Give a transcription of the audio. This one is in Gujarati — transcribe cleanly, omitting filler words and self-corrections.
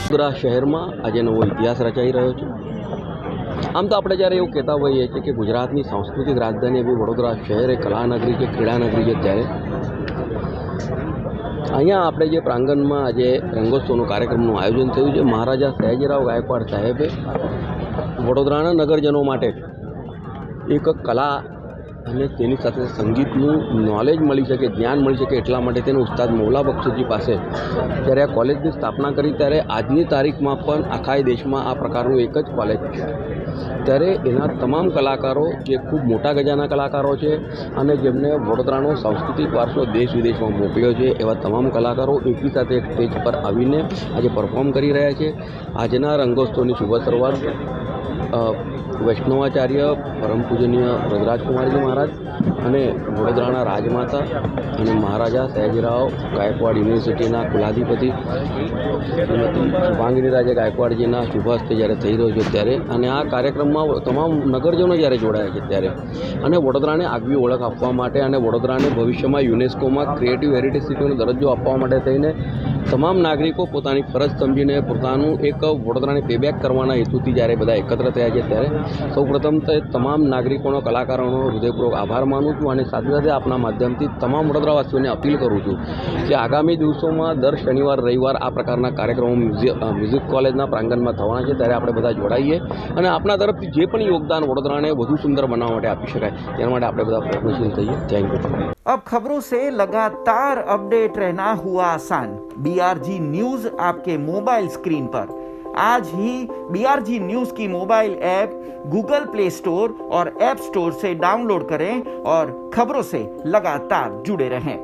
વડોદરા શહેરમાં આજે નવો ઇતિહાસ રચાઈ રહ્યો છે. આમ તો આપણે જ્યારે એવું કહેતા હોઈએ છીએ કે ગુજરાતની સાંસ્કૃતિક રાજધાની એવી વડોદરા શહેર એ કલાનગરી છે, ક્રીડાનગરી છે, ત્યારે અહીંયા આપણે જે પ્રાંગણમાં આજે રંગોત્સવનું કાર્યક્રમનું આયોજન થયું છે. મહારાજા સયાજીરાવ ગાયકવાડ સાહેબે વડોદરાના નગરજનો માટે એક કલા અને તેની સાથે સંગીતનું નોલેજ મળી શકે, જ્ઞાન મળી શકે એટલા માટે તેને ઉસ્તાદ મૌલા બક્ષીજી પાસે જ્યારે આ કોલેજની સ્થાપના કરી, ત્યારે આજની તારીખમાં પણ આખા દેશમાં આ પ્રકારનું એક જ કોલેજ છે. ત્યારે એના તમામ કલાકારો જે ખૂબ મોટા ગજાના કલાકારો છે અને જેમને વડોદરાનો સાંસ્કૃતિક વારસો દેશ વિદેશમાં મોકલ્યો છે, એવા તમામ કલાકારો એકી સાથે એક સ્ટેજ પર આવીને આજે પરફોર્મ કરી રહ્યા છે. આજના રંગોત્સવની શુભ શરૂઆત વૈષ્ણવાચાર્ય પરમ પૂજનીય વ્રજરાજકુમારજી મહારાજ અને વડોદરાના રાજમાતા અને મહારાજા સયાજીરાવ ગાયકવાડ યુનિવર્સિટીના કુલાધિપતિ શ્રીમતી શુભાંગીનીરાજે ગાયકવાડજીના શુભ હસ્તે જ્યારે થઈ રહ્યો છે ત્યારે, અને આ કાર્યક્રમમાં તમામ નગરજનો જ્યારે જોડાયા છે ત્યારે, અને વડોદરાને આગવી ઓળખ આપવા માટે અને વડોદરાને ભવિષ્યમાં યુનેસ્કોમાં ક્રિએટિવ હેરિટેજ સિટીનો દરજ્જો આપવા માટે થઈને તમામ નાગરિકો પોતાની ફરજ સમજીને પોતાનું એક વડોદરાને પેબેક કરવાના હેતુથી જ્યારે બધા એકત્ર થયા છે ત્યારે સૌપ્રથમ તો તમામ નાગરિકોનો, કલાકારોનો હૃદયપૂર્વક આભાર માનું છું. અને સાથે સાથે આપના માધ્યમથી તમામ વડોદરાવાસીઓને અપીલ કરું છું કે આગામી દિવસોમાં દર શનિવાર રવિવાર આ પ્રકારના કાર્યક્રમો મ્યુઝિક કોલેજના પ્રાંગણમાં થવાના છે, ત્યારે આપણે બધા જોડાઈએ અને આપણા તરફથી જે પણ યોગદાન વડોદરાને વધુ સુંદર બનાવવા માટે આપી શકાય તેના માટે આપણે બધા પ્રયત્નશીલ થઈએ. Thank you. अब खबरों से लगातार अपडेट रहना हुआ आसान. BRG न्यूज आपके मोबाइल स्क्रीन पर. आज ही BRG न्यूज की mobile app Google play store और ऐप स्टोर से डाउनलोड करें और खबरों से लगातार जुड़े रहें.